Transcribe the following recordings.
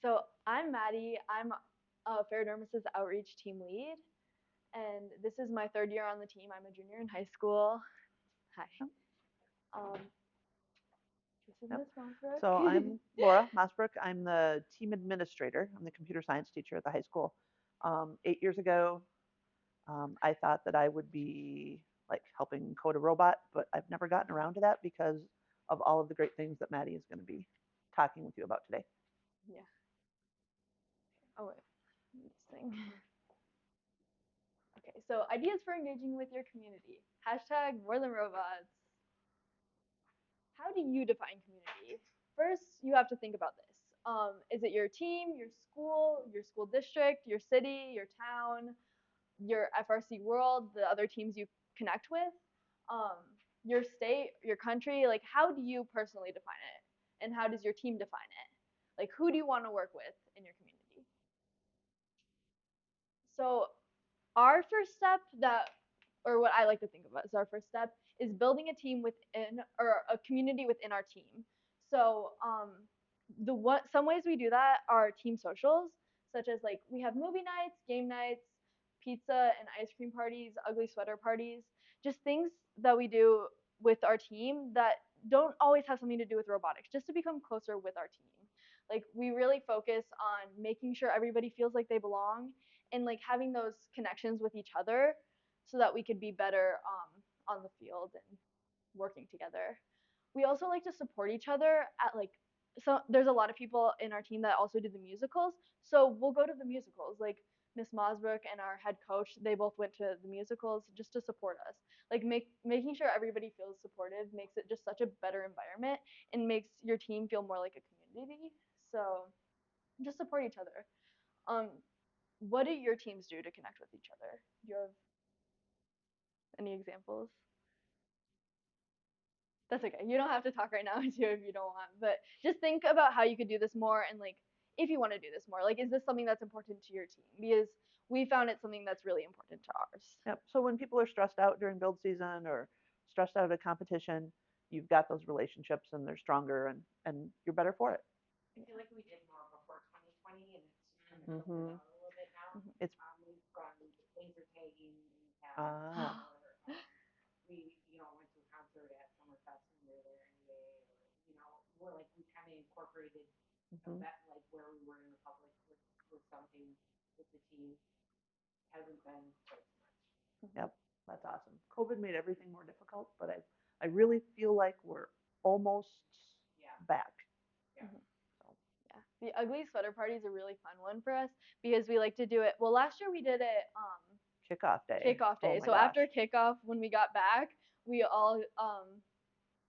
So I'm Maddie. I'm a Ferrodermist's outreach team lead, and this is my third year on the team. I'm a junior in high school. Hi. Um, this is Yep. Miss Mossbrook. So I'm Laura Mossbrook. I'm the team administrator. I'm the computer science teacher at the high school. 8 years ago, I thought that I would be like helping code a robot, but I've never gotten around to that because of all of the great things that Maddie is going to be talking with you about today. Yeah. Oh wait, this thing. Okay, so ideas for engaging with your community. Hashtag more than robots. How do you define community? First, you have to think about this. Is it your team, your school district, your city, your town, your FRC world, the other teams you connect with, um, your state, your country? Like, how do you personally define it? And how does your team define it? Like, who do you want to work with in your community? So our first step or what I like to think of as our first step is building a team within or a community within our team. So some ways we do that are team socials, such as like we have movie nights, game nights, pizza and ice cream parties, ugly sweater parties, just things that we do with our team that don't always have something to do with robotics, just to become closer with our team. Like we really focus on making sure everybody feels like they belong and like having those connections with each other so that we could be better on the field and working together. We also like to support each other at like so there's a lot of people in our team that also do the musicals. So we'll go to the musicals. Like Miss Mosbrook and our head coach, they both went to the musicals just to support us. Like making sure everybody feels supported makes it just such a better environment and makes your team feel more like a community. So just support each other. Um, what do your teams do to connect with each other? Do you have any examples? That's okay. You don't have to talk right now too if you don't want. But just think about how you could do this more and like if you want to do this more. Like is this something that's important to your team? Because we found it something that's really important to ours. Yep. So when people are stressed out during build season or stressed out at a competition, you've got those relationships and they're stronger and you're better for it. I feel like we did more before 2020, and it's just kind of filtered Mm-hmm. out a little bit now. Mhm. It's We've gone laser tagging, we have, ah we, went to a concert at Summerfest and we were there anyway, or, we're like, we kind of incorporated mm-hmm. that, like where we were in the public with something with the team. Hasn't been quite so much. Yep, that's awesome. COVID made everything more difficult, but I really feel like we're almost Yeah. back. Yeah. Mhm. Yeah. The ugly sweater party is a really fun one for us because we like to do it. Well, last year we did it Kickoff day. kickoff Oh day. my So gosh. after kickoff when we got back, we all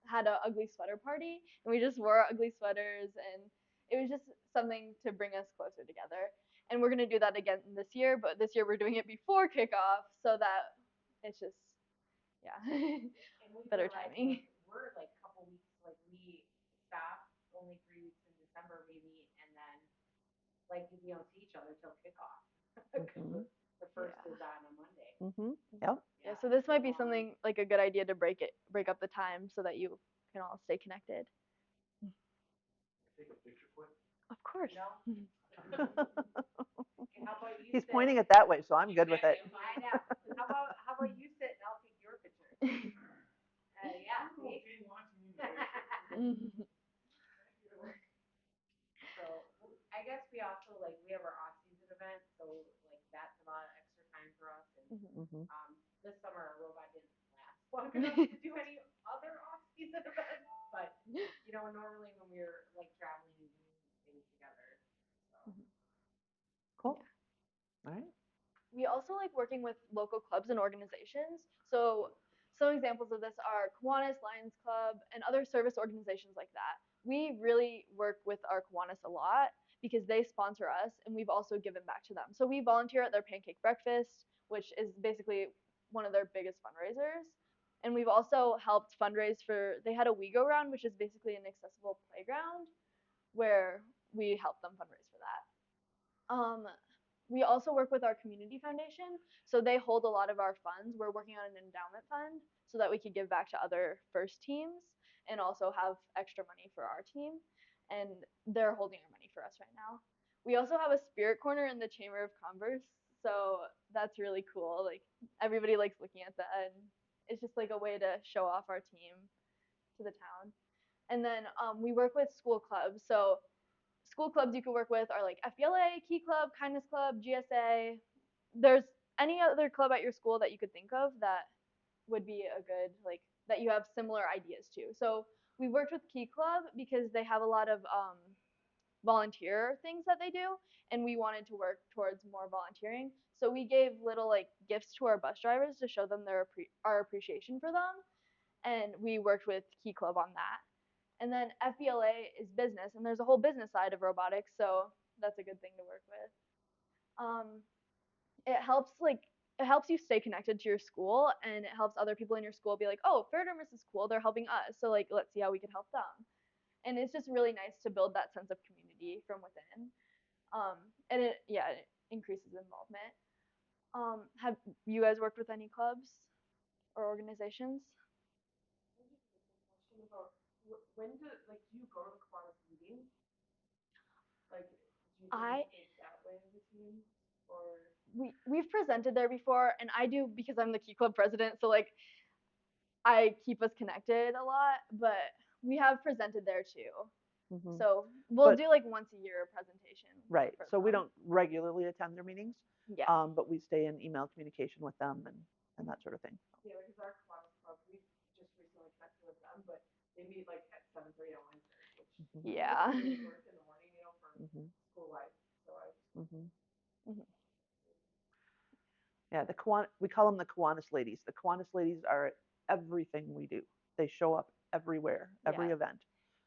had a ugly sweater party and we just wore ugly sweaters and it was just something to bring us closer together. And we're gonna do that again this year, but this year we're doing it before kickoff so that it's just yeah And we better realized timing. like we're like a couple weeks, like we stop only 3 weeks in December maybe, and then like we don't see each other till kickoff because Mm-hmm. the first Yeah. is on a Monday. Mm-hmm. Yep. Yeah, Yeah, so it's this a might be long week. something like a good idea to break up the time so that you can all stay connected. Take a picture quick. Of course. You know? Okay, how about you He's sit? pointing it that way, so I'm good with it. I know. How about you sit and I'll take your picture? Yeah. See? Okay, watching you. So I guess we also like we have our off season event, so like that's a lot of extra time for us. And Mm-hmm. this summer our robot didn't last long enough to do any other off season events, but normally when we were like traveling and doing things together. So Cool. Yeah. All right. We also like working with local clubs and organizations. So some examples of this are Kiwanis Lions Club and other service organizations like that. We really work with our Kiwanis a lot because they sponsor us and we've also given back to them. So we volunteer at their pancake breakfast, which is basically one of their biggest fundraisers. And we've also helped fundraise for, they had a We Go Round, which is basically an accessible playground where we help them fundraise for that. We also work with our community foundation, so they hold a lot of our funds. We're working on an endowment fund so that we could give back to other first teams and also have extra money for our team. And they're holding our money for us right now. We also have a spirit corner in the Chamber of Commerce, so that's really cool. Like everybody likes looking at that, and it's just like a way to show off our team to the town. And then we work with school clubs. So school clubs you can work with are like FBLA, Key Club, Kindness Club, GSA. There's any other club at your school that you could think of that would be a good like that you have similar ideas to. So we worked with Key Club because they have a lot of volunteer things that they do, and we wanted to work towards more volunteering. So we gave little like gifts to our bus drivers to show them our appreciation for them, and we worked with Key Club on that. And then FBLA is business, and there's a whole business side of robotics, so that's a good thing to work with. Um, it helps like it helps you stay connected to your school, and it helps other people in your school be like, oh, Ferdermis is cool, they're helping us, so like let's see how we can help them. And it's just really nice to build that sense of community from within. And it increases involvement. Have you guys worked with any clubs or organizations? I just have a question about when do like do you go to the Kiwanis meetings? Like do you I participate that way as a team or we've presented there before, and I do because I'm the Key Club president, so like I keep us connected a lot, but we have presented there too. Mhm. So we'll But- do like once a year presentation. Right. for So we them. don't regularly attend their meetings, Yeah. but we stay in email communication with them and that sort of thing. yeah, because our Kiwanis club we just recently connected with them, but they meet like at 7:30 on Wednesdays, which Yeah. really work in the morning, you know, for Mhm. school life. So I just Mhm. Mhm. Yeah, we call them the Kiwanis ladies. The Kiwanis ladies are at everything we do. They show up everywhere, every Yeah. event.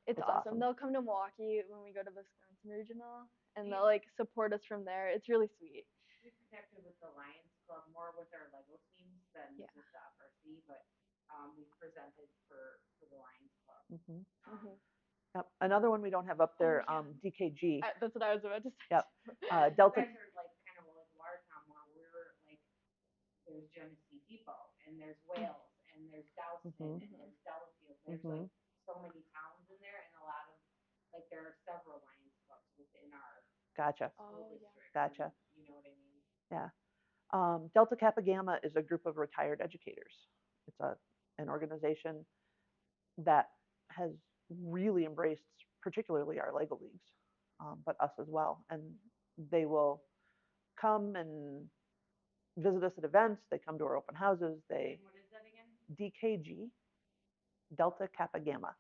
It's awesome. They'll come to Milwaukee when we go to Wisconsin Regional, and they'll like support us from there. It's really sweet. we've connected with the Lions Club more with our Lego teams than Yeah. with the FRC, but we've presented for the Lions Club. Mhm. Mhm. Yep. Another one we don't have up there, yeah. DKG. That's what I was about to say. Yep. You Delta. guys are like kind of like Watertown where we're like there's Genesee Depot and there's Wales and there's Dowston Mhm. and there's Delafield. There's Mhm. like so many towns in there and a lot of like there are several Lions clubs within our Gotcha. school Oh, yeah. district. Gotcha. And, you know what I mean? Yeah. Delta Kappa Gamma is a group of retired educators. It's an organization that has really embraced, particularly our Lego leagues, but us as well. And they will come and visit us at events. They come to our open houses. They And what is that again? DKG, Delta Kappa Gamma.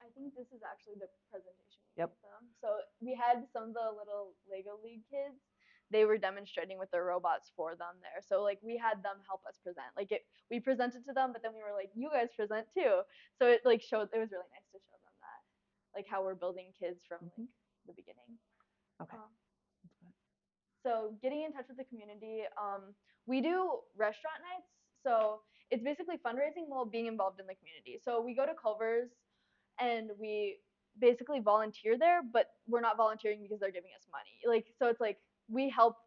I think this is actually the presentation we Yep. gave them. So we had some of the little Lego League kids. They were demonstrating with their robots for them there. So like we had them help us present. We presented to them, but then we were like, you guys present too. So it like showed it was really nice to show them that, like how we're building kids from like the beginning. Okay. Um, so getting in touch with the community, we do restaurant nights. So it's basically fundraising while being involved in the community. So we go to Culver's and we basically volunteer there, but we're not volunteering because they're giving us money. Like so it's like we help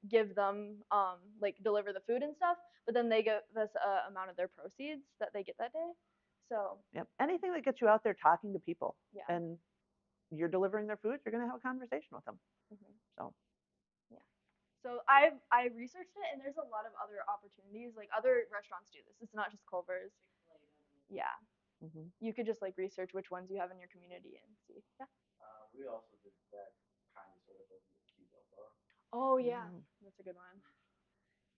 give them like deliver the food and stuff, but then they give us a amount of their proceeds that they get that day. So Yep. Anything that gets you out there talking to people, yeah. and you're delivering their food, you're going to have a conversation with them. Mhm. So Yeah. So I researched it, and there's a lot of other opportunities. Like other restaurants do this. It's not just Culver's. Yeah. mhm. You could just like research which ones you have in your community and see. Yeah. We also did that kind of sort of thing with Key Delta. Oh yeah, that's a good one.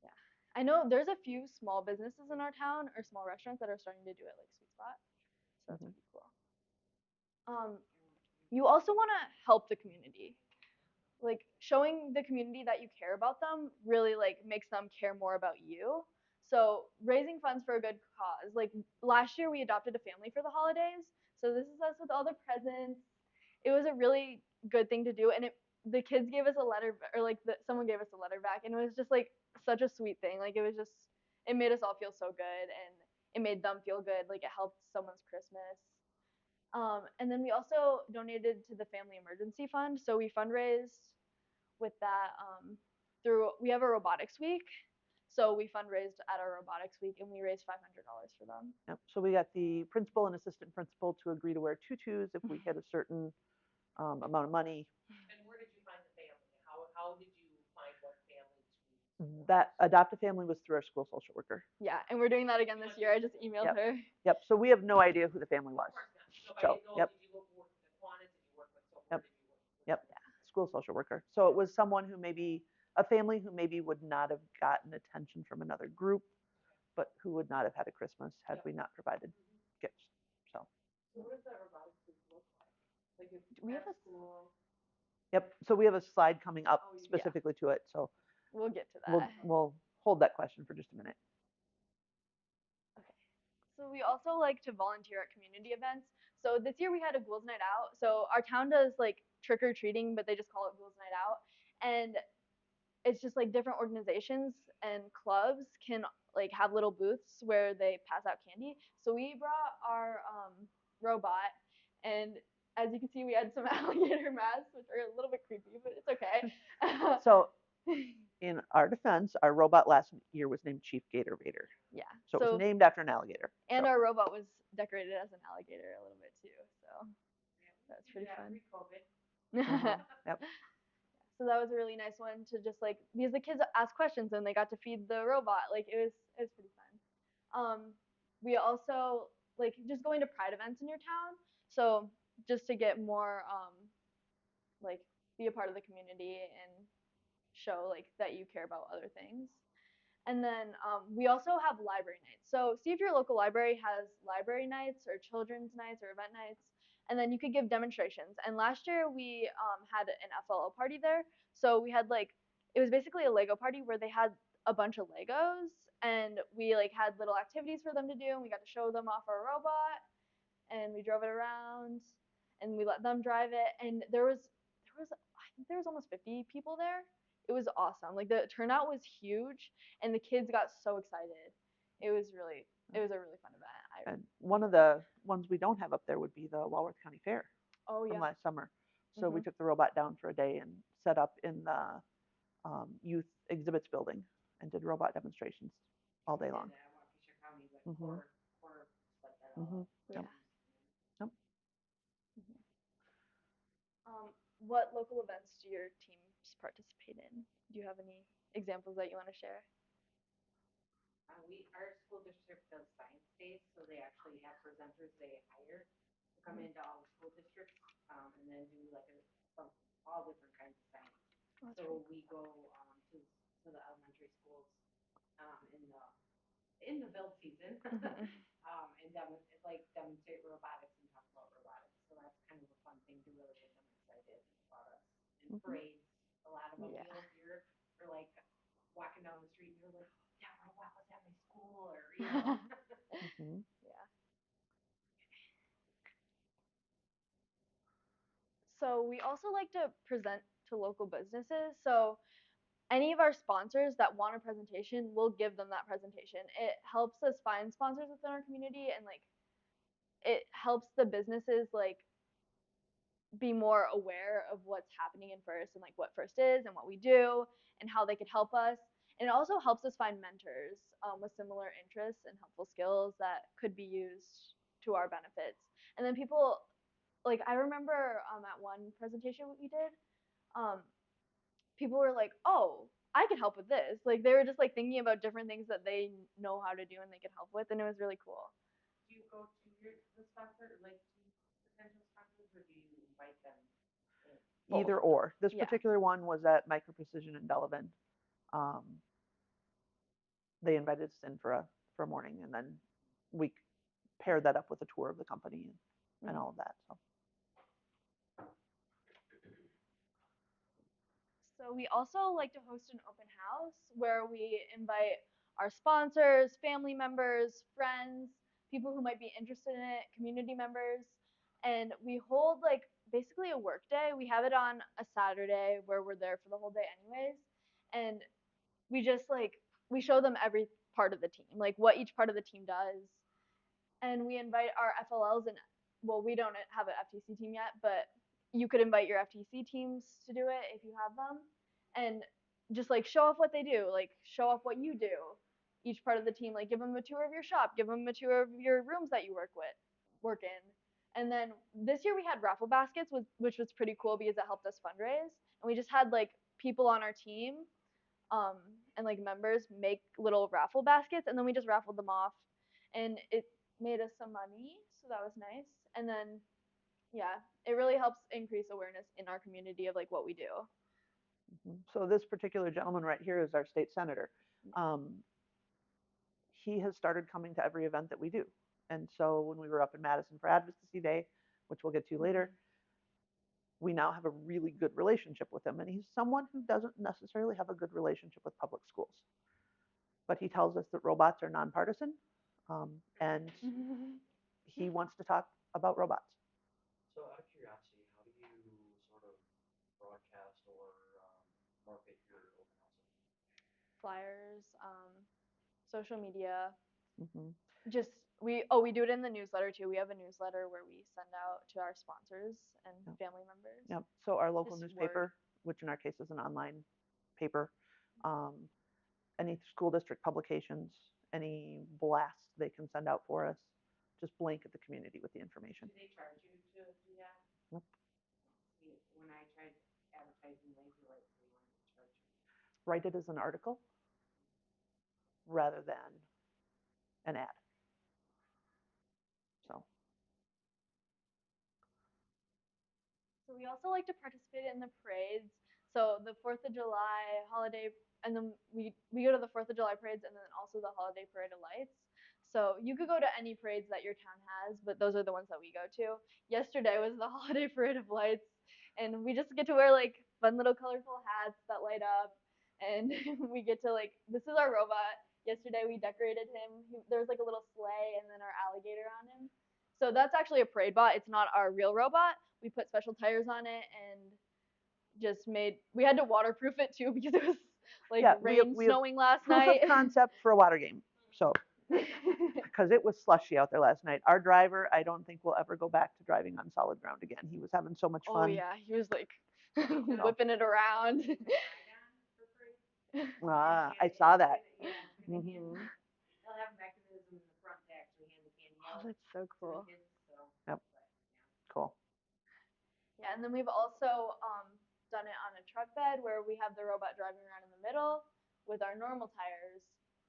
Yeah. I know there's a few small businesses in our town or small restaurants that are starting to do it, like Sweet Spot. So that's pretty cool. You also want to help the community. Like showing the community that you care about them really like makes them care more about you. So raising funds for a good cause. Like last year we adopted a family for the holidays. So this is us with all the presents. It was a really good thing to do, and the kids gave us a letter, or like someone gave us a letter back, and it was just like such a sweet thing. Like it made us all feel so good, and it made them feel good. Like it helped someone's Christmas. And then we also donated to the Family Emergency Fund. So we fundraised with that we have a robotics week. So we fundraised at our robotics week and we raised $500 for them. Yep. So we got the principal and assistant principal to agree to wear tutus if we hit a certain amount of money. And where did you find That adopt a family was through our school social worker. Yeah, and we're doing that again this year. I just emailed Yep. her. Yep. So we have no idea who the family was. So, yep. Did you work with Kiwanis? Did you work with so Yep. Did you work with Yep. School social worker. So it was someone who maybe a family who maybe would not have gotten attention from another group, but who would not have had a Christmas had we not provided gifts. So. So what does that robotics booth look like? Like if We have at a school. Yep. So we have a slide coming up Oh, yeah. specifically to it. So We'll get to that. we'll hold that question for just a minute. So we also like to volunteer at community events. So this year we had a Ghouls Night Out. So our town does like trick or treating, but they just call it Ghouls Night Out. And it's just like different organizations and clubs can like have little booths where they pass out candy. So we brought our robot, and as you can see, we had some alligator masks, which are a little bit creepy, but it's okay. So in our defense, our robot last year was named Chief Gator Vader. Yeah. So it was named after an alligator. And so. our robot was decorated as an alligator a little bit too. So that's pretty fun. Pre-COVID. Yep. So that was a really nice one to just like because the kids asked questions and they got to feed the robot. Like it was pretty fun. We also like just going to pride events in your town. So just to get more like be a part of the community and show like that you care about other things. And then we also have library nights. So see if your local library has library nights or children's nights or event nights, and then you could give demonstrations. And last year we had an FLO party there. So we had like it was basically a Lego party where they had a bunch of Legos, and we like had little activities for them to do, and we got to show them off our robot, and we drove it around, and we let them drive it, and there was I think there was almost 50 people there. It was awesome. Like the turnout was huge, and the kids got so excited. It was a really fun event. And one of the ones we don't have up there would be the Walworth County Fair Oh from yeah. last summer. So we took the robot down for a day and set up in the youth exhibits building and did robot demonstrations all day long. Mhm. Mhm. Yeah. Yep. Yep. What local events do your teams participate in? Do you have any examples that you want to share? Our school district does science days, so they actually have presenters they hire to come into all the school districts, and then do like all different kinds of science. Oh, So we go to the elementary schools in the build season, and demonstrate robotics and talk about robotics. So that's kind of a fun thing to really get them excited about us. And parades, a lot of them you'll hear, or like walking down the street and you're like, that robot was at my school, or you know. Mhm. Yeah. So we also like to present to local businesses. So any of our sponsors that want a presentation, we'll give them that presentation. It helps us find sponsors within our community, and like it helps the businesses like be more aware of what's happening in FIRST and like what FIRST is and what we do and how they could help us. And it also helps us find mentors with similar interests and helpful skills that could be used to our benefits. And then people, like I remember at one presentation we did, um, people were like, "Oh, I could help with this." Like they were just like thinking about different things that they know how to do and they could help with, and it was really cool. Do you go to the sponsor, like to potential sponsors, or do you invite them in? Either or. This Yeah. particular one was at Micro Precision in Delavan. They invited us in for a morning, and then we paired that up with a tour of the company and all of that. So. So we also like to host an open house where we invite our sponsors, family members, friends, people who might be interested in it, community members, and we hold like basically a work day. We have it on a Saturday where we're there for the whole day anyways, and we just like we show them every part of the team, like what each part of the team does, and we invite our FLLs and well, we don't have an FTC team yet, but you could invite your FTC teams to do it if you have them, and just like show off what they do, like show off what you do. Each part of the team, like give them a tour of your shop, give them a tour of your rooms that you work in. And then this year we had raffle baskets, which was pretty cool because it helped us fundraise. And we just had like people on our team and like members make little raffle baskets, and then we just raffled them off, and it made us some money, so that was nice. And then yeah, it really helps increase awareness in our community of like what we do. So this particular gentleman right here is our state senator. He has started coming to every event that we do. And so when we were up in Madison for Advocacy Day, which we'll get to later, we now have a really good relationship with him. And he's someone who doesn't necessarily have a good relationship with public schools. But he tells us that robots are nonpartisan, and he wants to talk about robots. So out of curiosity, how do you sort of broadcast or market your open houses? Flyers, social media, Mm-hmm. just we do it in the newsletter too. We have a newsletter where we send out to our sponsors and Yep. family members. Yep. So our local Just newspaper, which in our case is an online paper, any school district publications, any blasts they can send out for us, just blanket the community with the information. Do they charge you to do that? Yep. See, when I tried advertising laser lights, they wanted to charge me. Write it as an article rather than an ad. So. So we also like to participate in the parades. So the 4th of July holiday, and then we go to the 4th of July parades, and then also the holiday parade of lights. So you could go to any parades that your town has, but those are the ones that we go to. Yesterday was the holiday parade of lights, and we just get to wear like fun little colorful hats that light up, and we get to like, this is our robot. Yesterday we decorated him. There was like a little sleigh and then our alligator on him. So that's actually a parade bot. It's not our real robot. We put special tires on it and just made. We had to waterproof it too because it was like Yeah, rain snowing last proof night. of concept for a water game. So, because it was slushy out there last night. Our driver, I don't think will ever go back to driving on solid ground again. He was having so much Oh fun. yeah, he was like whipping it around. I saw that. Yeah. Mm-hmm. They'll have a mechanism in the front to actually hand the candy Oh, out that's so to the cool. kids, so. Yep. But, yeah. Cool. Yeah, and then we've also done it on a truck bed where we have the robot driving around in the middle with our normal tires,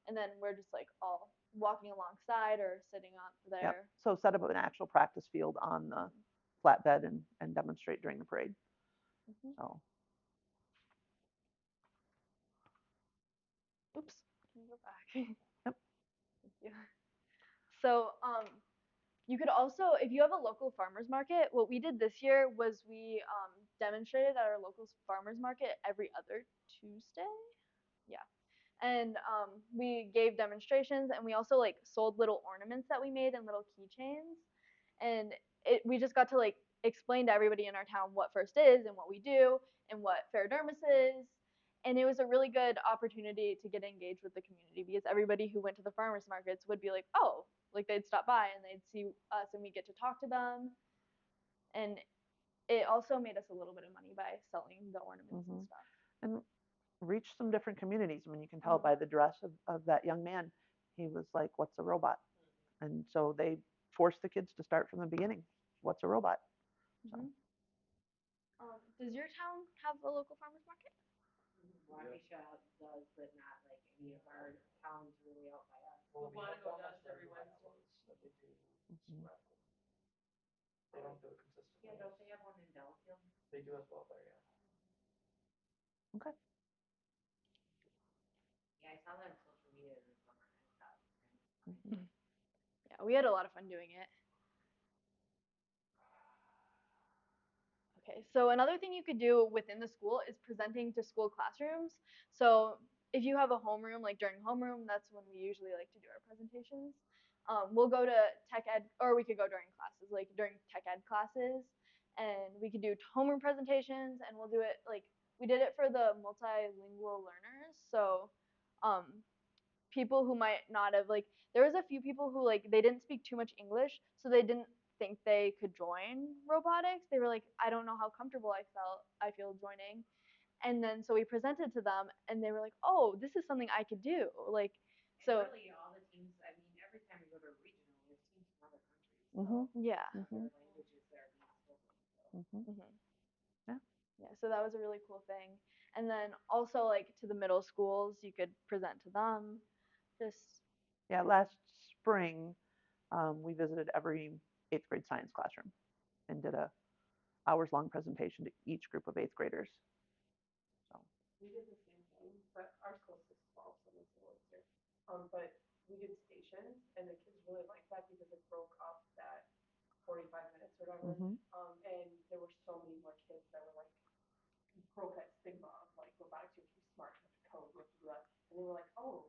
and then we're just like all walking alongside or sitting up Yep. there. So set up an actual practice field on the flatbed and demonstrate during the parade. So. Oops. Can you go back? Yep. Thank you. So you could also, if you have a local farmers market, what we did this year was we demonstrated at our local farmers market every other Tuesday. Yeah. And we gave demonstrations, and we also like sold little ornaments that we made and little keychains. And we just got to like explain to everybody in our town what FIRST is and what we do and what Fairdermis is. And it was a really good opportunity to get engaged with the community because everybody who went to the farmers markets would be like, oh, like they'd stop by and they'd see us and we get to talk to them. And it also made us a little bit of money by selling the ornaments and stuff. And reach some different communities. I mean, you can tell by the dress of that young man. He was like, "What's a robot?" And so they forced the kids to start from the beginning. What's a robot? So. Does your town have a local farmers market? Waukesha does, but not like any of our towns really out by us. Well, Quantico does every Wednesday. That they do. They don't do it consistently. Yeah, don't they have one in Delafield? They do as well there, yeah. Okay. Yeah, I saw that on social media this summer and I thought it was kind of funny. Yeah, we had a lot of fun doing it. Okay, so another thing you could do within the school is presenting to school classrooms. So if you have a homeroom, like during homeroom, that's when we usually like to do our presentations. We'll go to tech ed, or we could go during classes, like during tech ed classes, and we could do homeroom presentations, and we'll do it like we did it for the multilingual learners. So people who might not have like there was a few people who like they didn't speak too much English, so they didn't think they could join robotics. They were like, I don't know how comfortable I feel joining. And then so we presented to them and they were like, oh, this is something I could do. Like so and really all the teams, I mean, every time we go to a regional, we have teams from other countries. So yeah. other languages that are being spoken. So. Yeah. Yeah, so that was a really cool thing. And then also like to the middle schools, you could present to them. Just Yeah, last spring, we visited every 8th grade science classroom and did a hours-long presentation to each group of 8th graders. So. We did the same thing, but our school's 612, so it's a little easier. But we did stations, and the kids really liked that because it broke up that 45 minutes or whatever. Mm-hmm. And there were so many more kids that were like, broke that stigma of like robotics, you have to be smart, you have to code, you have to do that. And they were like, oh,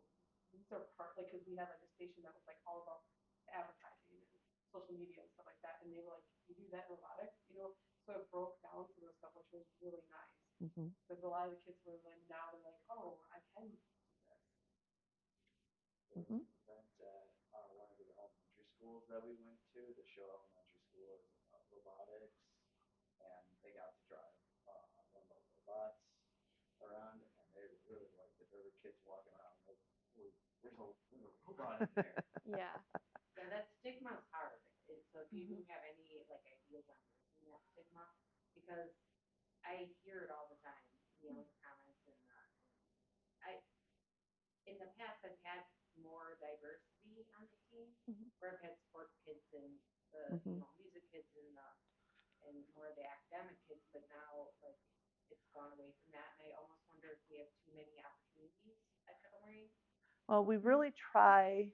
these are part, like, because we had like a station that was like all about advertising and social media and stuff like that. And they were like, you do that in robotics, So it broke down some of the stuff, which was really nice. Mm-hmm. Because a lot of the kids were like, now they're like, oh, I can do this. There was an event at one of the elementary schools that we went to. The show elementary school is about robotics, and they got to drive one of those robots around, and they really liked it. There were kids walking around like, "Ooh, there's a robot in there." yeah. Yeah, that stigma is hard. So do you have any like ideas on breaking that stigma? Because I hear it all the time, in comments I in the past I've had more diversity on the team where I've had sports kids and the Mm-hmm. music kids and more of the academic kids, but now like it's gone away from that, and I almost wonder if we have too many opportunities at Cutlery. Well, we really try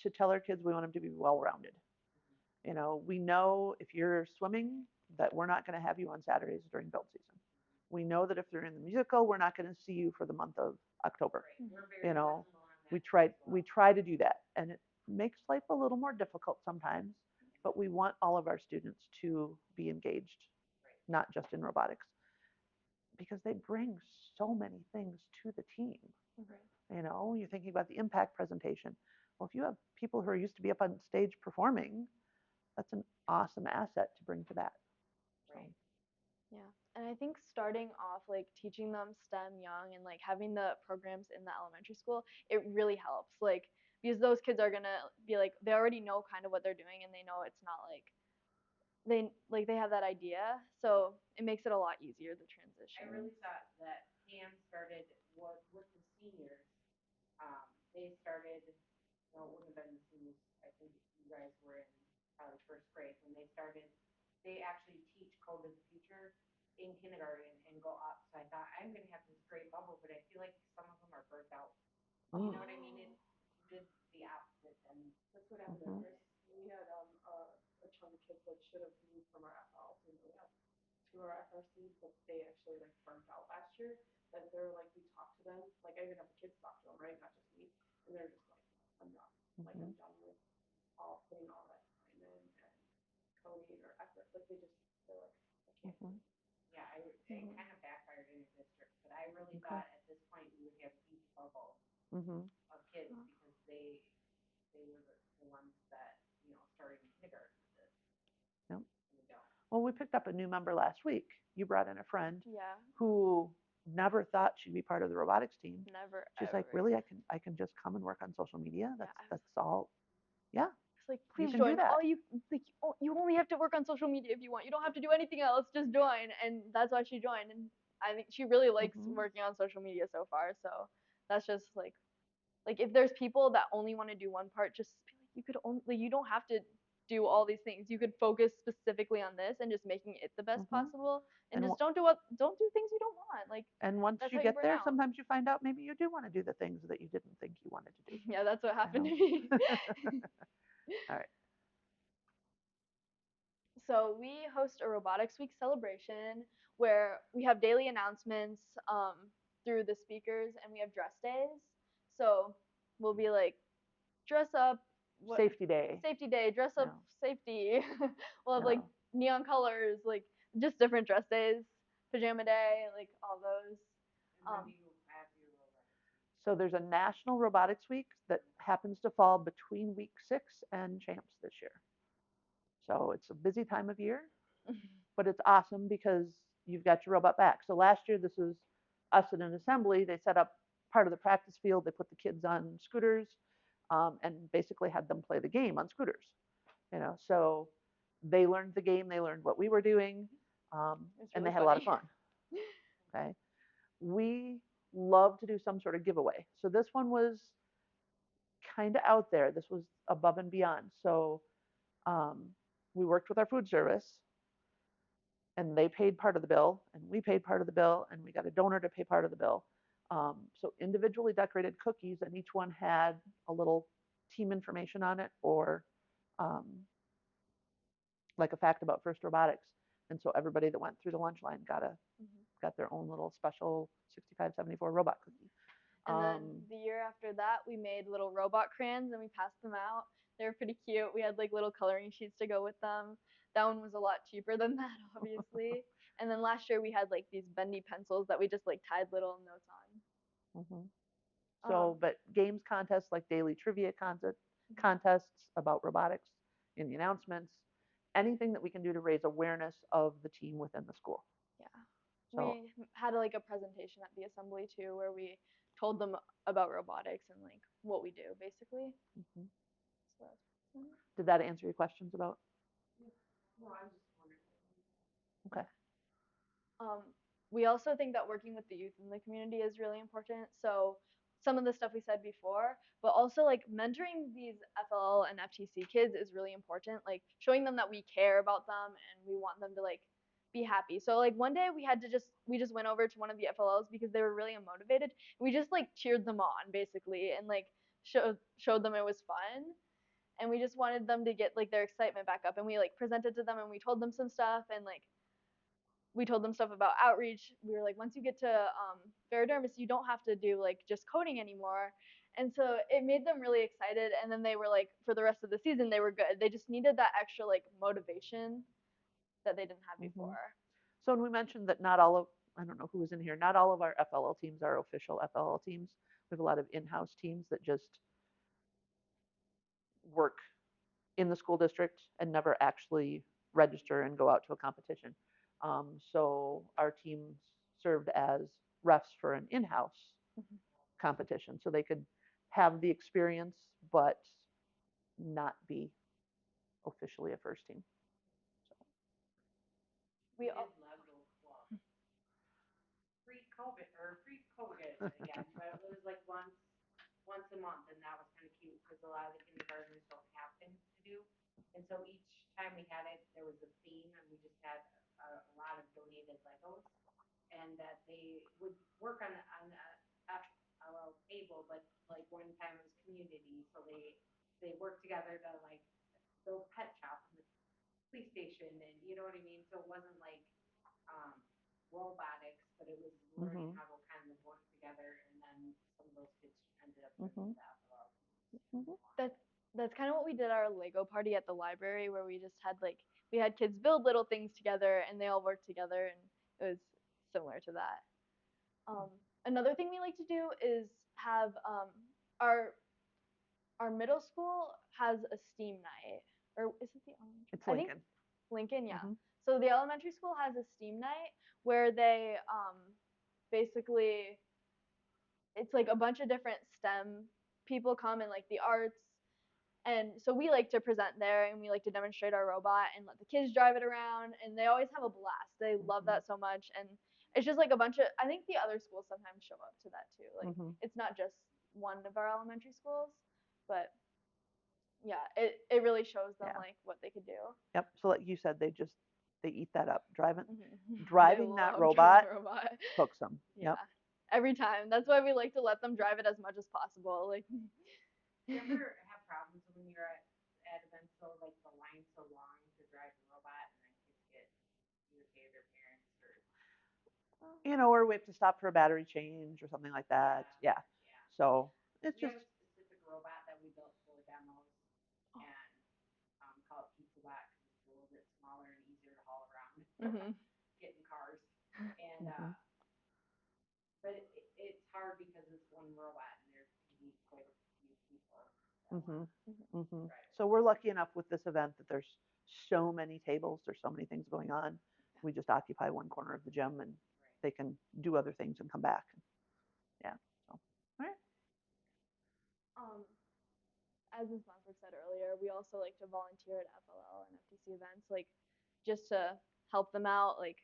to tell our kids we want them to be well-rounded. We know if you're swimming that we're not going to have you on Saturdays during build season. We know that if they're in the musical, we're not going to see you for the month of October. Right. We're very You know, flexible on that we too try as well. we try to do that, and it makes life a little more difficult sometimes. But we want all of our students to be engaged, Right. not just in robotics, because they bring so many things to the team. You're thinking about the impact presentation. Well, if you have people who are used to be up on stage performing, that's an awesome asset to bring to that. So. Right. Yeah. And I think starting off like teaching them STEM young and like having the programs in the elementary school, it really helps. Like because those kids are gonna be like they already know kind of what they're doing and they know it's not like they have that idea. So it makes it a lot easier the transition. I really thought that Pam started with the seniors. They started, well, it wouldn't have been the seniors. I think you guys were in probably first grade when they started. They actually teach Code of the Future in kindergarten and go up. So I thought I'm gonna have this great bubble, but I feel like some of them are burnt out. You know what I mean? You did the opposite, and That's what happened at ours. We had a ton of kids that should have moved from our FLs and we had to our FRCs, but they actually like burnt out last year. That they're like, we talked to them, like I even have the kids talk to them, right? Not just me. And they're just like, I'm done. Like I'm done with putting all that time in and coding or effort. Like they're like, I can't do it. yeah, it kind of backfired in a district. But I really thought at this point we would have a huge bubble of kids because they were the ones that started in kindergarten with this. Yep. And we don't. Well, we picked up a new member last week. You brought in a friend Yeah. who never thought she'd be part of the robotics team. Never. She's ever. like, really, I can just come and work on social media. That's all. Yeah. It's like, You please can do join. that. All you like, you only have to work on social media if you want. You don't have to do anything else. Just join. And that's why she joined. And I think she really likes working on social media so far. So that's just like if there's people that only want to do one part, just be like you could only you don't have to do all these things. You could focus specifically on this and just making it the best possible. And just don't do things you don't want. Like and once that's you how get burn there, out. sometimes you find out maybe you do want to do the things that you didn't think you wanted to do. Yeah, that's what happened to me. All right. So we host a robotics week celebration where we have daily announcements through the speakers and we have dress days. So we'll be like dress up Safety day. Safety day, dress up safety. We'll have like neon colors, like just different dress days, pajama day, like all those. And when do you have your robotics week? So there's a National Robotics Week that happens to fall between week 6 and Champs this year. So it's a busy time of year, but it's awesome because you've got your robot back. So last year, this was us in an assembly. They set up part of the practice field. They put the kids on scooters and basically had them play the game on scooters. So they learned the game. They learned what we were doing, and they had a lot of fun. Okay. we love to do some sort of giveaway. So this one was kind of out there. This was above and beyond. So um, we worked with our food service, and they paid part of the bill, and we paid part of the bill, and we got a donor to pay part of the bill. So individually decorated cookies, and each one had a little team information on it, or um, like a fact about FRC Robotics. And so everybody that went through the lunch line got their own little special 6574 robot cookie. And then the year after that, we made little robot crayons and we passed them out. They were pretty cute. We had like little coloring sheets to go with them. That one was a lot cheaper than that, obviously. And then last year we had like these bendy pencils that we just like tied little notes on. So, but games contests like daily trivia contests about robotics in the announcements, anything that we can do to raise awareness of the team within the school. Yeah. So, We had like a presentation at the assembly too where we told them about robotics and like what we do basically. So did that answer your questions about? No, I was just wondering. Okay. We also think that working with the youth in the community is really important. So some of the stuff we said before, but also like mentoring these FLL and FTC kids is really important. Like showing them that we care about them and we want them to like be happy. So like one day we just went over to one of the FLLs because they were really unmotivated. We just like cheered them on basically and like showed them it was fun. And we just wanted them to get like their excitement back up and we like presented to them and we told them some stuff and like we told them stuff about outreach. We were like, once you get to Ferrodermis, you don't have to do like just coding anymore. And so it made them really excited. And then they were like, for the rest of the season, they were good. They just needed that extra like motivation that they didn't have before. So when we mentioned that not all of, I don't know who was in here, not all of our FLL teams are official FLL teams. We have a lot of in-house teams that just work in the school district and never actually register and go out to a competition. So our teams served as refs for an in-house competition, so they could have the experience but not be officially a first team. We did Lego Club. Pre-COVID again, but it was like once a month, and that was kind of cute because a lot of the kindergartners don't have things to do, and so each time we had it, there was a theme, and we just had a lot of donated Legos, and that they would work on a table, but like one time it was community, so they worked together to like build pet shop in the police station, and you know what I mean. So it wasn't like um, robotics, but it was learning how to kind of work together, and then some of those kids ended up doing that. That's kind of what we did our Lego party at the library where we just had like we had kids build little things together and they all worked together and it was similar to that. Another thing we like to do is have our our middle school has a STEAM night, or is it the elementary? It's Lincoln. I think Lincoln, yeah. So the elementary school has a STEAM night where they basically it's like a bunch of different STEM people come and like the arts. And so we like to present there and we like to demonstrate our robot and let the kids drive it around and they always have a blast. They love that so much and it's just like a bunch of I think the other schools sometimes show up to that too. Like it's not just one of our elementary schools, but yeah, it really shows them like what they could do. Yep. So like you said, they eat that up. Driving that robot hooks them. Yeah. Every time. That's why we like to let them drive it as much as possible. Like you ever have problems when you're at events so like the line's so long to drive the robot and then kids get irritated their parents or we have to stop for a battery change or something like that. Yeah. So it's we just have a specific robot that we built for demos and call it Pizza Bot because it's a little bit smaller and easier to haul around getting cars and but it's hard because it's one robot and there can be quite a few people. So we're lucky enough with this event that there's so many tables, there's so many things going on. We just occupy one corner of the gym and they can do other things and come back. Yeah. So, all right. As Ms. Monsford said earlier, we also like to volunteer at FLL and FTC events, like just to help them out. Like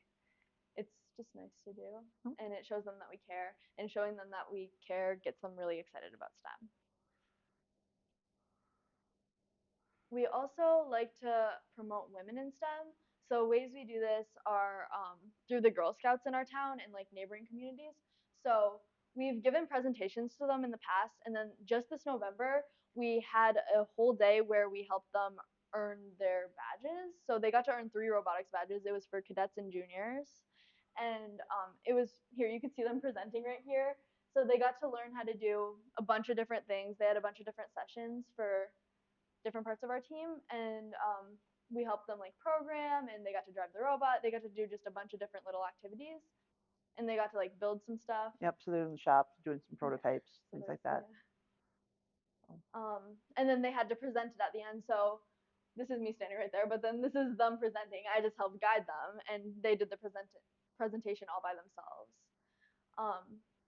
it's just nice to do. Mm. And it shows them that we care, and showing them that we care gets them really excited about STEM. We also like to promote women in STEM. So ways we do this are through the Girl Scouts in our town and like neighboring communities. So we've given presentations to them in the past, and then just this November we had a whole day where we helped them earn their badges. So they got to earn 3 robotics badges. It was for cadets and juniors, and it was here. You can see them presenting right here. So they got to learn how to do a bunch of different things. They had a bunch of different sessions for different parts of our team, and we helped them like program, and they got to drive the robot. They got to do just a bunch of different little activities, and they got to like build some stuff. Yep. So they're in the shop doing some prototypes, So things like that. And then they had to present it at the end. So this is me standing right there, but then this is them presenting. I just helped guide them, and they did the presentation all by themselves.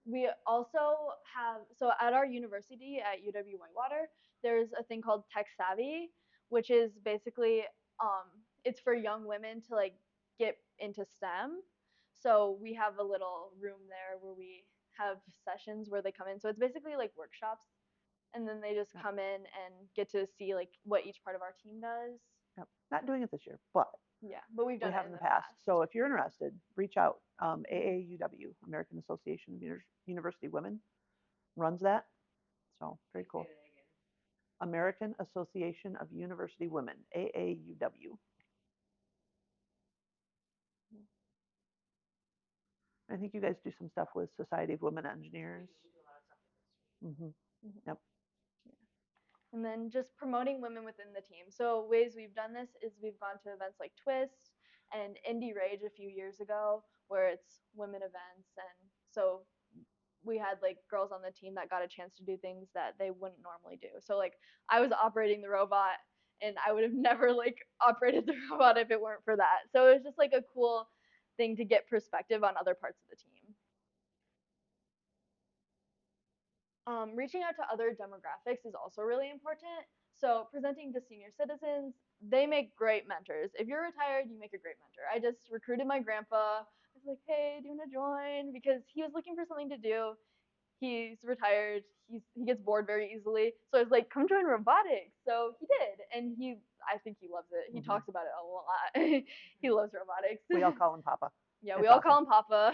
We also have, so at our university at UW Whitewater, there's a thing called Tech Savvy, which is basically it's for young women to like get into STEM. So we have a little room there where we have sessions where they come in. So it's basically like workshops, and then they just come in and get to see like what each part of our team does. Yep. Not doing it this year, but Yeah, but we've done we have it in in the the past. past. So if you're interested, reach out. AAUW, American Association of University Women, runs that. So very cool. American Association of University Women, AAUW. I think you guys do some stuff with Society of Women Engineers. Mm-hmm. Yep. And then just promoting women within the team. So ways we've done this is we've gone to events like Twist and Indie Rage a few years ago, where it's women events, and so we had like girls on the team that got a chance to do things that they wouldn't normally do. So like I was operating the robot, and I would have never like operated the robot if it weren't for that. So it was just like a cool thing to get perspective on other parts of the team. Reaching out to other demographics is also really important. So presenting to senior citizens, they make great mentors. If you're retired, you make a great mentor. I just recruited my grandpa. I was like, hey, do you want to join? Because he was looking for something to do. He's retired. He gets bored very easily. So I was like, come join robotics. So he did, and I think he loves it. He talks about it a lot. He loves robotics. We all call him Papa. Yeah, it's we all awesome. call him Papa.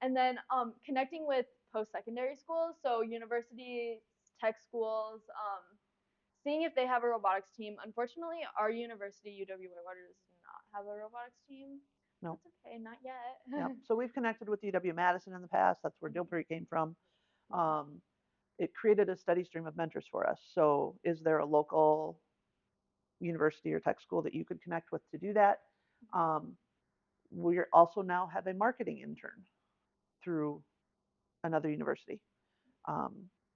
And then connecting with post-secondary schools, so universities, tech schools, seeing if they have a robotics team. Unfortunately, our university, UW Whitewater, does not have a robotics team. No. That's okay, not yet. Yep. So we've connected with UW Madison in the past. That's where Dilbury came from. It created a steady stream of mentors for us. So is there a local university or tech school that you could connect with to do that? We also now have a marketing intern through another university.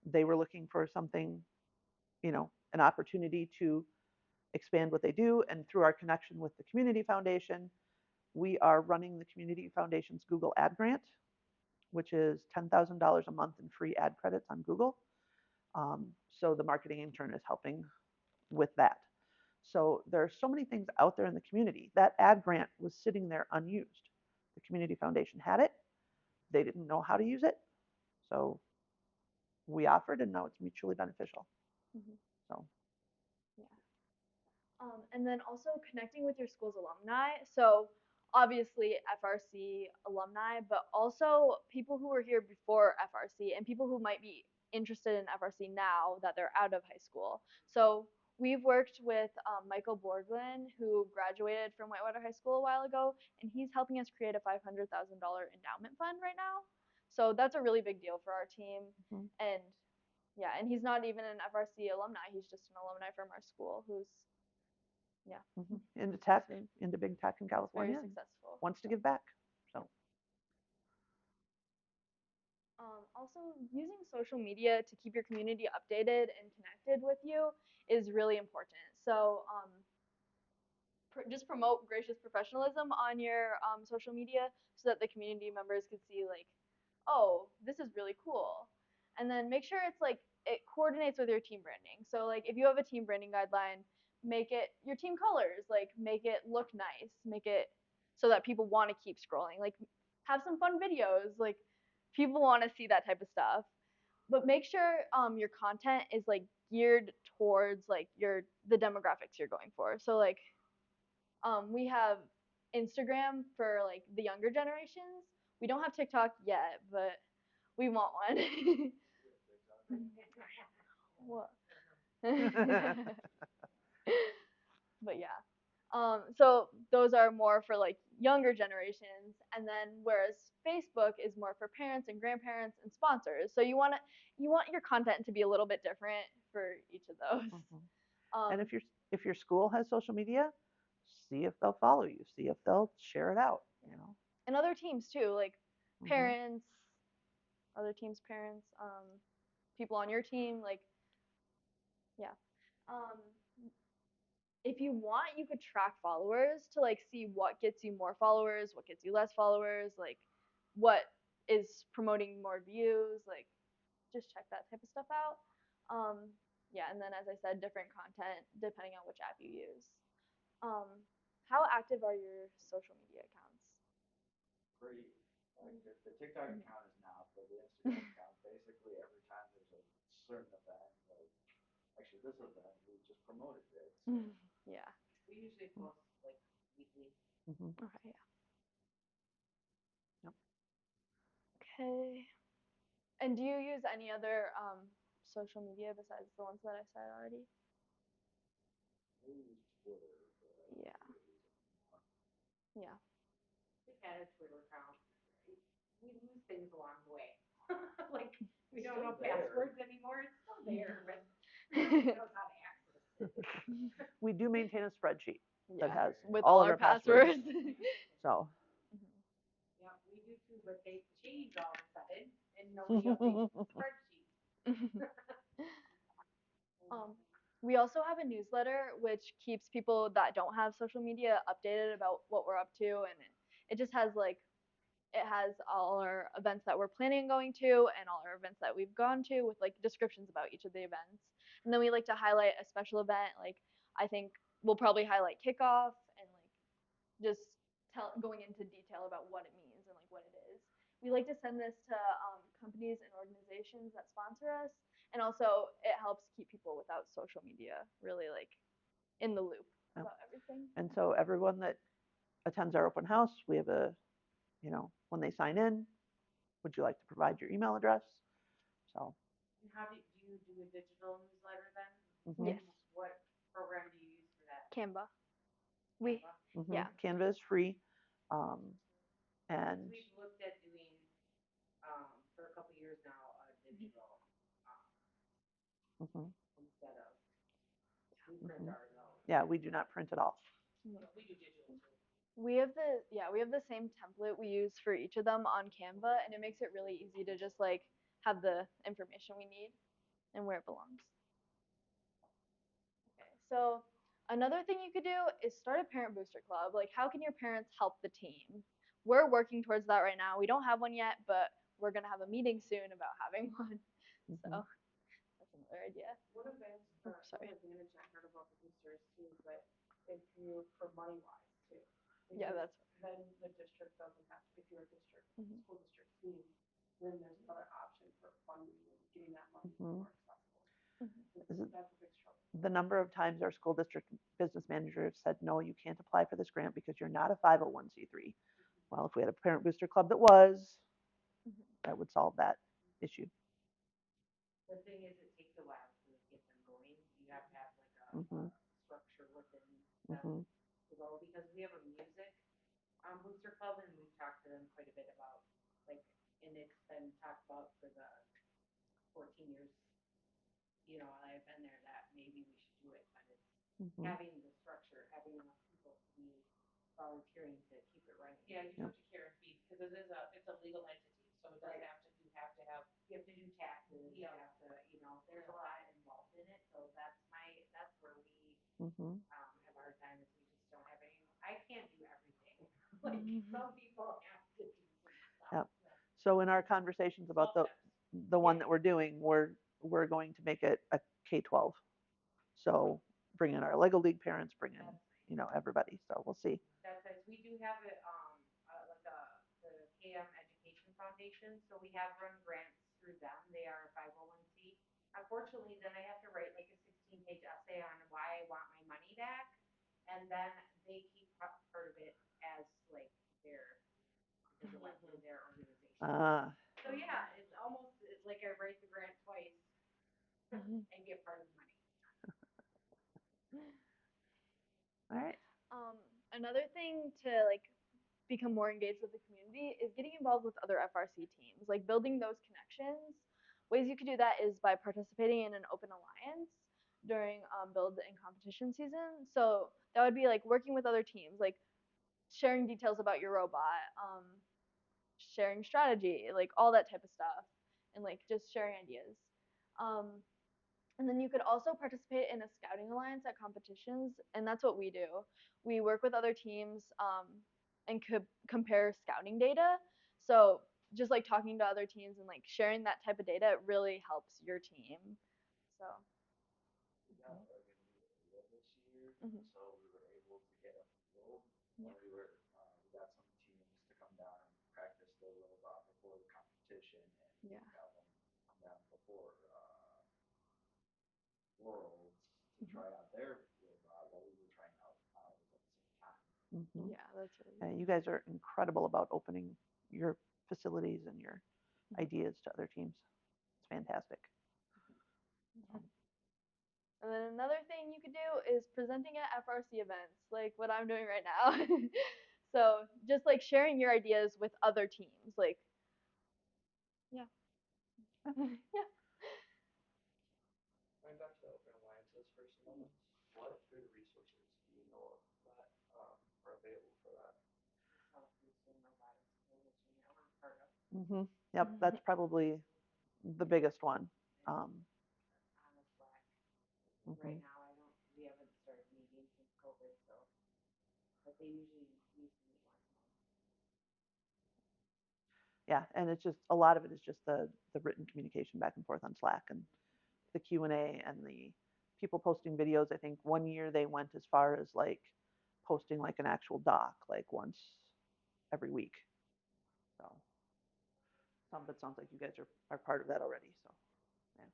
They were looking for something, an opportunity to expand what they do. And through our connection with the Community Foundation, we are running the Community Foundation's Google Ad Grant, which is $10,000 a month in free ad credits on Google. So the marketing intern is helping with that. So there are so many things out there in the community. That ad grant was sitting there unused. The Community Foundation had it. They didn't know how to use it. So we offered, and now it's mutually beneficial. So. Yeah. And then also connecting with your school's alumni. So obviously FRC alumni, but also people who were here before FRC and people who might be interested in FRC now that they're out of high school. So we've worked with Michael Borglin, who graduated from Whitewater High School a while ago, and he's helping us create a $500,000 endowment fund right now. So that's a really big deal for our team. And yeah, and he's not even an FRC alumni. He's just an alumni from our school who's into tech, into big tech in California. Very successful. Wants to give back. So. Also, using social media to keep your community updated and connected with you is really important. So just promote gracious professionalism on your social media so that the community members could see like, oh, this is really cool. And then make sure it's like it coordinates with your team branding. So like if you have a team branding guideline, make it your team colors, like make it look nice, make it so that people want to keep scrolling. Like have some fun videos. Like people want to see that type of stuff. But make sure your content is like geared towards like the demographics you're going for. So like we have Instagram for like the younger generations. We don't have TikTok yet, but we want one. What? But yeah. So those are more for like younger generations, and then whereas Facebook is more for parents and grandparents and sponsors. So you want your content to be a little bit different for each of those. And Um, if your school has social media, see if they'll follow you, see if they'll share it out, you know. and other teams too, like Mhm. parents, other teams' parents, people on your team, like yeah. Um, if you want, you could track followers to like see what gets you more followers, what gets you less followers, like what is promoting more views, like just check that type of stuff out. Um, yeah, and then as I said, different content depending on which app you use. Um, how active are your social media accounts? Pretty, like the TikTok account is not, but the Instagram account, basically every time there's a certain event, like actually this event, we just promoted it. So Yeah. We usually post like weekly. Mhm. Okay. Yeah. Yep. Okay. And do you use any other social media besides the ones that I said already? we use Twitter, but I don't Yeah. really use it anymore. Yeah. We had a Twitter account. We lose things along the way. Like we It's don't know still there. passwords anymore. It's still there, but nobody knows how to access it. We do maintain a spreadsheet that Yeah. has With all all of our our passwords. passwords. So Yeah, we do too, but they change all of a sudden, and nobody updates the spreadsheet. um, we also have a newsletter which keeps people that don't have social media updated about what we're up to, and it just has like it has all our events that we're planning on going to and all our events that we've gone to with like descriptions about each of the events. And then we like to highlight a special event. Like I think we'll probably highlight kickoff and like just going into detail about what it means and like what it is. We like to send this to companies and organizations that sponsor us, and also it helps keep people without social media really like in the loop Yep. about everything. and so everyone that attends our open house, we have a, you know, when they sign in, would you like to provide your email address? So And how do you do a digital newsletter then? mhm. Yes. What program do you use for that? Canva. We Canva? Mhm. yeah. Canva is free, and We've looked at doing for a couple years now a digital mhm. instead of we print Mhm. ours out. Yeah, we do not print at all. Yeah, we do digital too. We have the same template we use for each of them on Canva, and it makes it really easy to just like have the information we need and where it belongs. Okay, so another thing you could do is start a parent booster club. Like, how can your parents help the team? We're working towards that right now. We don't have one yet, but we're gonna have a meeting soon about having one. So Mhm. that's another idea. One advantage, Oh, sorry. one advantage I heard about the boosters too is that if you, for money wise too. Yeah, because that's then the district doesn't have to, if you're a district, Mhm. school district team, then there's another option for funding and getting that money Mhm. more accessible. Is it That's a big struggle. the number of times our school district business managers said, no, you can't apply for this grant because you're not a 501c3. Well, if we had a parent booster club that was, Mhm. that would solve that issue. The thing is, it takes a while to get them going. You have to have like Mhm. a structure within them Mhm. to go because we have a music booster club and we've talked to them quite a bit about like, and it's been talked about for the 14 years, you know, I've been there that maybe we should do it, but it's Mhm. having the structure, having enough people to be volunteering to keep it running. Yeah, you Yep. have to care and feed, because it's a legal entity, so it does Right. have to, you have to have, You have to do taxes, you Yeah. have to, you know, there's a lot involved in it, so that's where we Mhm. have a hard time is we just don't have any, I can't do everything. Like some people have to do some Yep. stuff. So in our conversations about the one that we're doing, we're going to make it a K-12. So bring in our Lego League parents, bring in, That's nice. you know, everybody. So we'll see. That's nice. we do have a, like the KM Education Foundation, so we have run grants through them. They are a 501c. Unfortunately, then I have to write like a 16-page essay on why I want my money back, and then they keep part of it as like their, because it went through their organization. So yeah, it's almost like I write the grant twice and get part of the money. All right. Another thing to like become more engaged with the community is getting involved with other FRC teams, like building those connections. Ways you could do that is by participating in an open alliance during build and competition season. So that would be like working with other teams, like sharing details about your robot, sharing strategy, like all that type of stuff, and like just sharing ideas. Um, and then you could also participate in a scouting alliance at competitions, and that's what we do. We work with other teams and compare scouting data. So just like talking to other teams and like sharing that type of data, it really helps your team. So. We got like a new field this year, Mhm. so we were able to get a field. Yeah. We got some teams to come down and practice their robot before the competition, and we Yeah. got them come down before Worlds to try out their robot while we were trying out ours at the same time. Mm-hmm. Yeah, that's really Yeah, good. you guys are incredible about opening your facilities and your ideas to other teams. It's fantastic. And then another thing you could do is presenting at FRC events, like what I'm doing right now. So just like sharing your ideas with other teams, like yeah. Yeah. Going back to the open alliances for some moments, what good resources do you know of that are available for that? The Southeastern Robotics Coalition that we're part of. Mm-hmm. Yep, that's probably the biggest one. On the Slack. Right Mhm. now, we haven't started meeting since COVID, so, but they usually used to meet once a month. Yeah, and it's just a lot of it is just the written communication back and forth on Slack and the Q&A and the people posting videos. I think one year they went as far as like posting like an actual doc like once every week. So some of it sounds like you guys are part of that already. So yeah.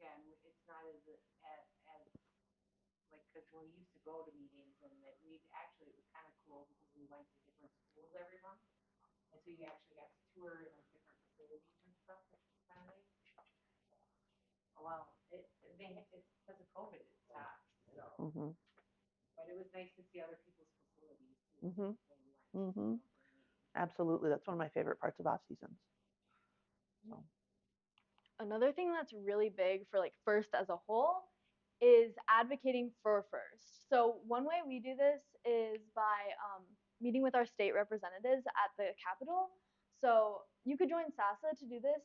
Yeah, and it's not as like, because we used to go to meetings and that we actually, it was kind of cool because we went to different schools every month. And so you actually got to tour like different facilities and stuff, which was kind of nice. Well, it's because of COVID, it stopped. So, Mm-hmm. but it was nice to see other people's facilities too Mm-hmm. when we went Mm-hmm. to meetings. Absolutely, that's one of my favorite parts of off seasons. So. Another thing that's really big for like FIRST as a whole is advocating for FIRST. So one way we do this is by meeting with our state representatives at the Capitol. So you could join SASA to do this.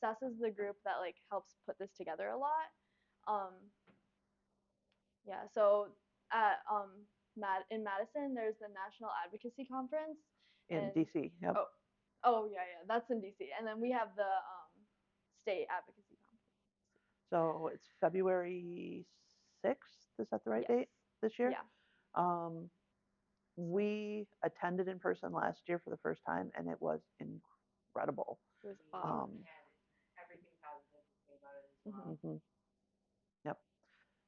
SASA is the group that like helps put this together a lot. Um, yeah, so at in Madison, there's the National Advocacy Conference. In And, DC, yep. Oh yeah, that's in DC. And then we have the state advocacy conference. So it's February 6th. Is that the right Yes. date this year? Yeah. We attended in person last year for the first time, and it was incredible. It was We awesome. had everything positive to say about it as well. Mm-hmm. Yep.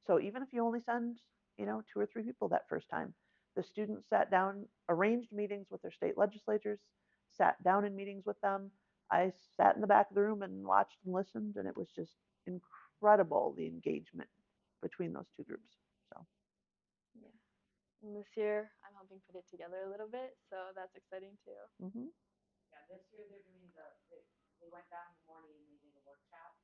So even if you only send, 2 or 3 people that first time, the students sat down, arranged meetings with their state legislatures, sat down in meetings with them. I sat in the back of the room and watched and listened, and it was just incredible the engagement between those two groups. So. Yeah. And this year, I'm helping put it together a little bit, so that's exciting too. Mm-hmm. Yeah, this year they're doing they went down in the morning and they did a workshop.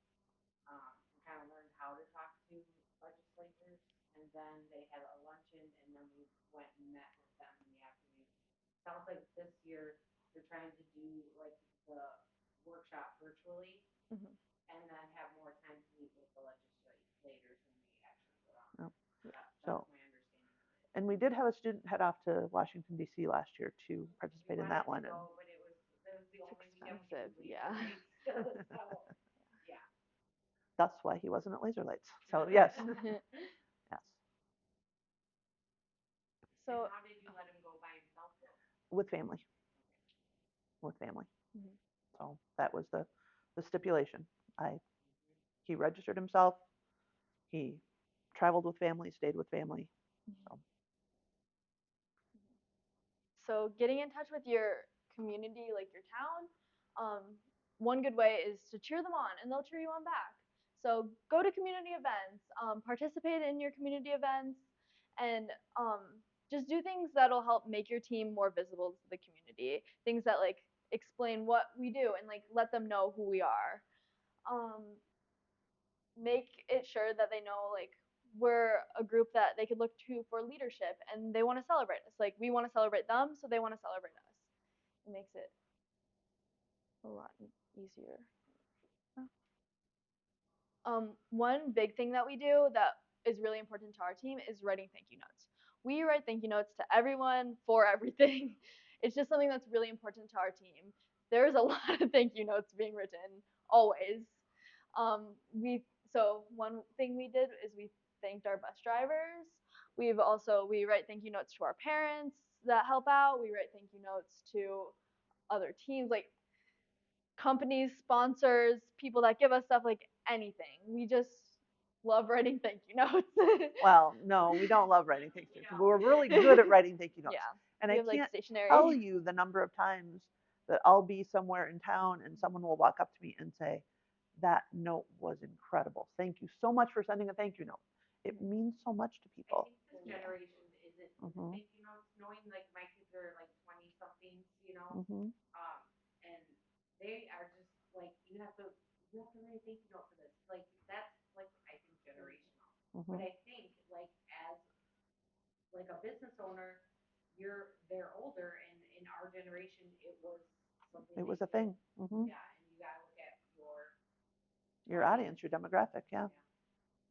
We kind of learned how to talk to legislators, and then they had a luncheon, and then we went and met with them in the afternoon. Sounds like this year they're trying to do like the workshop virtually, Mm-hmm. and then have more time to meet with the legislators when we actually go down. Yep. That's So. my understanding of it. And we did have a student head off to Washington D.C. last year to participate in that one. Go, but it was the only weekend we Expensive, could leave, yeah. right? So, yeah. That's why he wasn't at Laser Lights. So yes, yes. So how did you let him go by himself though? with family. With family. Mhm. So that was the stipulation. He registered himself. He traveled with family, stayed with family. So So getting in touch with your community, like your town, one good way is to cheer them on, and they'll cheer you on back. So go to community events, participate in your community events, and just do things that'll help make your team more visible to the community. Things that like explain what we do and like let them know who we are. Um, make it sure that they know like we're a group that they could look to for leadership and they want to celebrate us. Like we want to celebrate them, so they want to celebrate us. It makes it a lot easier. One big thing that we do that is really important to our team is writing thank you notes. We write thank you notes to everyone for everything. It's just something that's really important to our team. There's a lot of thank you notes being written always. We so one thing we did is we thanked our bus drivers. We write thank you notes to our parents that help out. We write thank you notes to other teams like companies, sponsors, people that give us stuff, like anything. We just love writing thank you notes. well, no, we don't love writing thank you notes, but we're really good at writing thank you notes. Yeah. And We I have like can't stationery. tell you the number of times that I'll be somewhere in town and someone will walk up to me and say, "That note was incredible. Thank you so much for sending a thank you note." It means so much to I people. think this generation isn't Mhm. thank you notes, knowing like my kids are like 20 somethings, Mhm. and they are just like you have to write a thank you note for this. Like that's like I think generational. But Mhm. I think like as like a business owner, they're older, and in our generation, it was something It that was you a thing. Mhm. yeah, and you gotta look at Your audience, your demographic, yeah.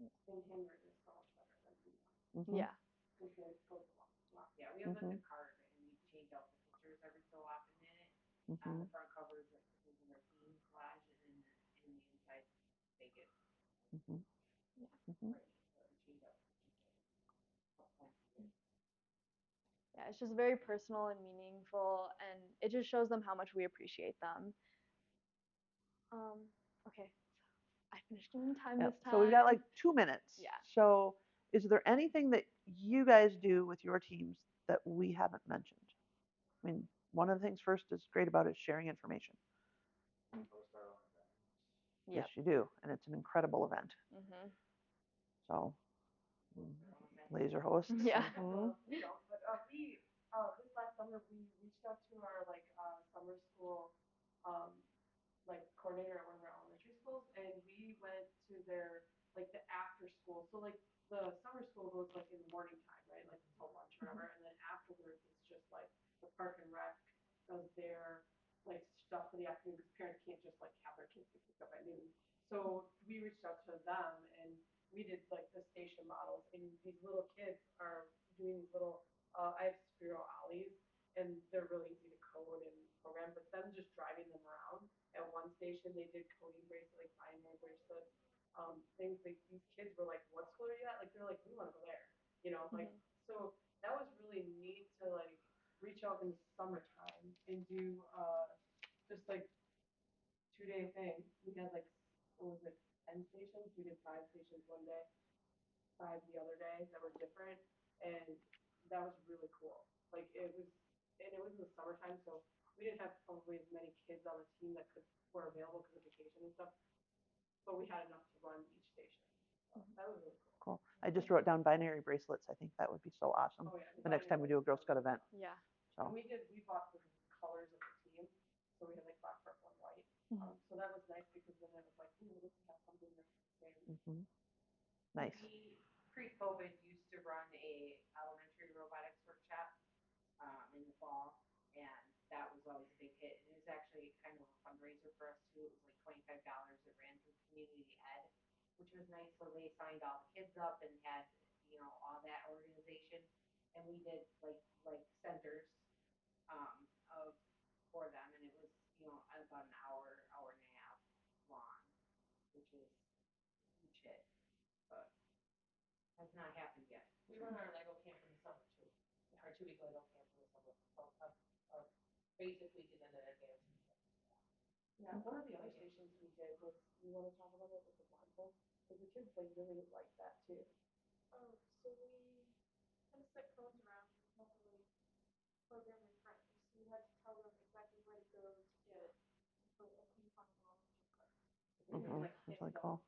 And handwritten is so much better than email. Mhm. Yeah. Because it goes a lot. Yeah, we have like Mhm. a card, and we change out the pictures every so often in it. On the Mhm. front cover is like the kids in their team collage, and then in the inside they get Mhm. Yeah. Mhm. right, so we change out the pictures a couple times a year. Yeah, it's just very personal and meaningful, and it just shows them how much we appreciate them. Okay, I finished in time Yep. this So we've got like time. 2 minutes. Yeah. So is there anything that you guys do with your teams that we haven't mentioned? I mean, one of the things first is great about it is sharing information. Host our own events. Yep. Yes, you do, and it's an incredible event. Mhm. So Host our own events. laser hosts. Yeah. Mhm. We don't, but we this last summer we reached out to our like summer school um like coordinator at one of our elementary schools, and we went to their like the after school. So like the summer school goes like in the morning time, right? Like until lunch or whatever, and then afterwards it's just like the park and rec does their like stuff for the afternoon because parents can't just like have their kids get picked up at noon. So we reached out to them and we did like the station models, and these little kids are doing these little I have Spiro ollies, and they're really easy to code and program, but them just driving them around. At one station they did coding bracelet, like binary bracelets, things like these kids were like, "What school are you at?" Like they're like, "We want to go there," like so that was really neat to like reach out in the summertime and do just like 2 day thing. We had like what was it, 10 stations? We did 5 stations one day, 5 the other day that were different, and that was really cool. Like it was in the summertime, so we didn't have probably as many kids on the team that were available because of vacation and stuff, but we had enough to run each station. So that was really cool. Cool. I just wrote down binary bracelets. I think that would be so awesome. Oh yeah, The next time we do a Girl Scout event. Yeah. So. And we bought the colors of the team, so we had like black, purple, and white. So that was nice because then it was like, ooh, this has something that's the same. Mhm. Nice. We pre-COVID used to run a elementary robotics workshop in the fall, and that was always a big hit. And it was actually kind of a fundraiser for us too. It was like $25. It ran through Community Ed, which was nice. So they signed all the kids up and had all that organization, and we did like centers of for them, and it was about an hour and a half long, which was a huge hit, but has not happened yet. We run our Lego camp in the summer too. Our 2 weeks ago, don't cancel this, basically did an advanced. Yeah, one of the other stations we did was, you want to talk about it with the blindfold? Because the kids, like, really like that too. Oh, so we kind of set cones around and help really programming friendly. So you had to tell them exactly where to go to get to put a ping pong ball in your cart. Mm-hmm. Like That's really cool.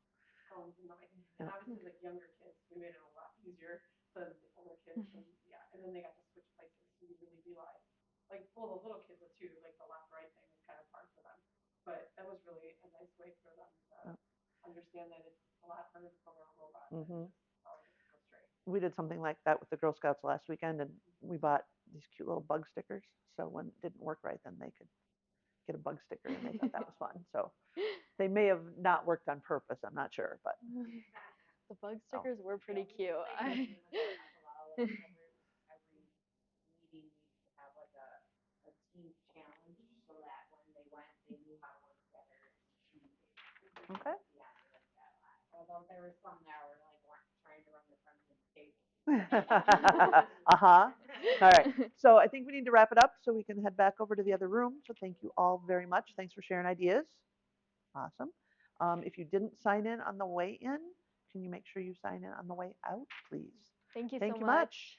cones and like, Yeah. and obviously like younger kids, we made it a lot easier than the older kids, and yeah, and then they got to switch places, so you really be like pull the little kids too, like the left right thing was kind of hard for them, but that was really a nice way for them to understand that it's a lot harder to program a robot than just telling it to go straight. We did something like that with the Girl Scouts last weekend, and we bought these cute little bug stickers. So when it didn't work right, then they could get a bug sticker, and they thought that was fun. So they may have not worked on purpose. I'm not sure, but The bug stickers were pretty cute. Every meeting we used to have like a team challenge so that when they went, they knew how to work together and communicate. okay. Yeah, they liked that a lot. Although there was some that were like trying to run the front of the table. Uh-huh. All right. So I think we need to wrap it up so we can head back over to the other room. So thank you all very much. Thanks for sharing ideas. Awesome. If you didn't sign in on the way in, can you make sure you sign in on the way out, please? Thank you Thank so you much. much.